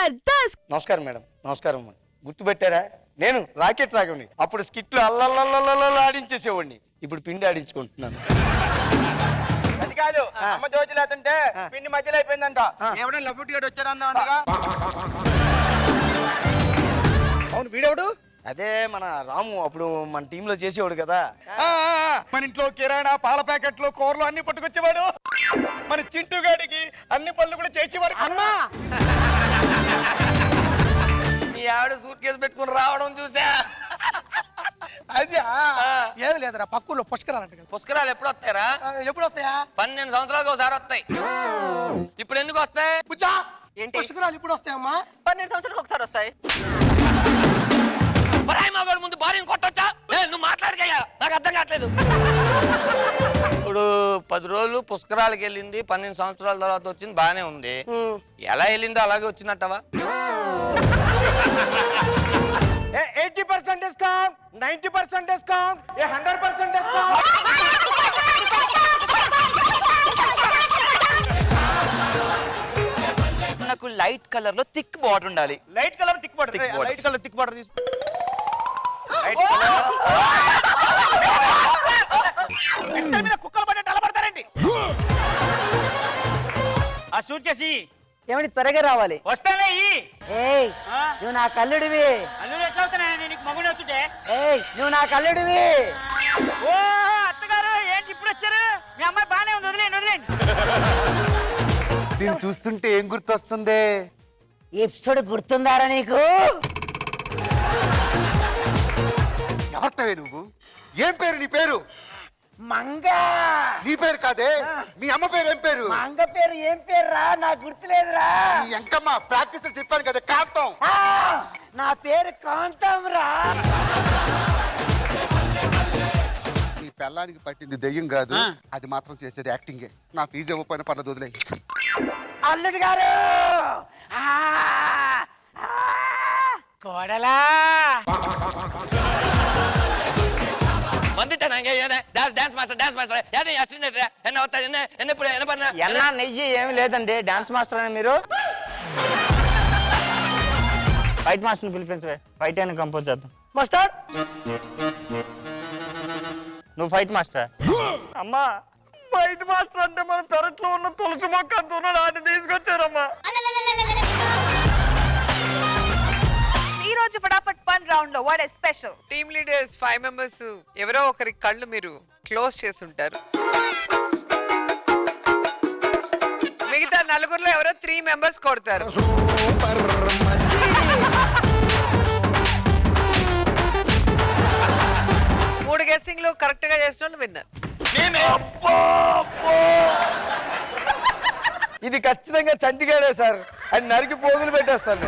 జబర్దస్త్. నమస్కారం మేడం. నమస్కారం. గుర్తుపెట్టారా? నేను రాకెట్ రాగండి. అప్పుడు స్కిట్లు అల్లల్లల్లల్ల ఆడించేసేవాడిని. ఇప్పుడు పిండి ఆడించుకుంటున్నాను. అది కాదు, అమ్మ జోజు లేదంటే పిండి మధ్యలో అయిపోయిందంట. ఎవడో లఫ్ట్ గడు వచ్చాడన్నా. అవును, వీడెవడు? అదే మన రాము, అప్పుడు మన టీంలో చేసేవాడు కదా. మన ఇంట్లో కిరాణా, పాల ప్యాకెట్లు, కూరలు అన్ని పట్టుకొచ్చేవాడు. మన చింటూ గాడికి అన్ని పనులు కూడా చేసేవాడు. అమ్మా, మీ ఆవిడ సూట్ కేసు పెట్టుకుని రావడం చూసా. అది ఏమి లేదురా, పక్కూర్లో పుష్కరాలంట కదా. పుష్కరాలు ఎప్పుడు వస్తాయరా? ఎప్పుడు వస్తాయా? 12 సంవత్సరాలకు ఒకసారి వస్తాయి. ఇప్పుడు ఎందుకు వస్తాయి? పుష్కరాలు ఇప్పుడు వస్తాయమ్మా? 12 సంవత్సరాలకు ఒకసారి వస్తాయి. మగాడు ముందు భార్యను కొట్టొచ్చా? నువ్వు మాట్లాడకయ్యా, నాకు అర్థం కావట్లేదు. ఇప్పుడు 10 రోజులు పుష్కరాలకు వెళ్ళింది, 12 సంవత్సరాల తర్వాత వచ్చింది, బానే ఉంది. ఎలా వెళ్ళిందో అలాగే వచ్చినట్టవా? 80% డిస్కౌంట్, 90% డిస్కౌంట్, 100% డిస్కౌంట్. నాకు లైట్ కలర్ లో థిక్ బార్డర్ ఉండాలి. Light colour thick border, light colour thick border తీసుకో. మీద కుక్కలు పడి తలపడతారండి. ఆ సూట్ కేసి ఏమని త్వరగా రావాలి. వస్తానే. ఏయ్, నువ్వు నా కల్లుడివి. అల్లుడు ఎట్లా అవుతున్నాయి? నీకు మగుడు అవుతుంటే. ఏయ్, నువ్వు నా కల్లుడివి. ఓ అత్తగారు, ఏంటి ఇప్పుడు వచ్చారు? మీ అమ్మాయి బానే ఉంది, వదిలేండి వదిలేండి. దీన్ని చూస్తుంటే ఏం గుర్తొస్తుంది? ఎపిసోడ్ గుర్తుందారా నీకు? ఎవరితవే నువ్వు? ఏం పేరు నీ పేరు? మంగ. నీ పేరు కాదే, మీ అమ్మ పేరు ఏం పేరు? మంగ పేరు ఏం పేరు రా? నాకు గుర్తులేదురా. ఎంకమ్మా, ప్రాక్టీస్ చెప్పాను కదా, కాంతం. నా పేరు కాంతం రా. నీ పెళ్ళానికి పట్టింది దెయ్యం కాదు, అది మాత్రం చేసేది యాక్టింగే. నా ఫీజు ఇవ్వకపోయినా పర్లేదు, వదిలే. అల్లుడు గారు, కోడలా నెయ్యి ఏమి లేదండి. డాన్స్ మాస్టర్ అని మీరు. ఫైట్ మాస్టర్ పిలిపించవే, ఫైట్ అయినా కంపోజ్ చేద్దాం. మాస్టర్, నువ్వు ఫైట్ మాస్టర్. అమ్మా, ఫైట్ మాస్టర్ అంటే మన తరట్లో ఉన్న తులసి మొక్క అంత ఉన్నాడు, అది తీసుకొచ్చారమ్మా. ఈ రోజు ఫటాఫట్ ఫన్ రౌండ్ లో what is special? Team leaders 5 members ఎవరో ఒకరి కళ్ళు మీరు క్లోజ్ చేస్తుంటారు. మిగతా నలుగురులో ఎవరో 3 మెంబర్స్ కొడతారు. మూడు గెస్సింగ్ లో కరెక్ట్ గా చేసిన విన్నర్. ఇది ఖచ్చితంగా చంటిగాడే సార్. అది నరికి పోగులు పెట్టేస్తాను.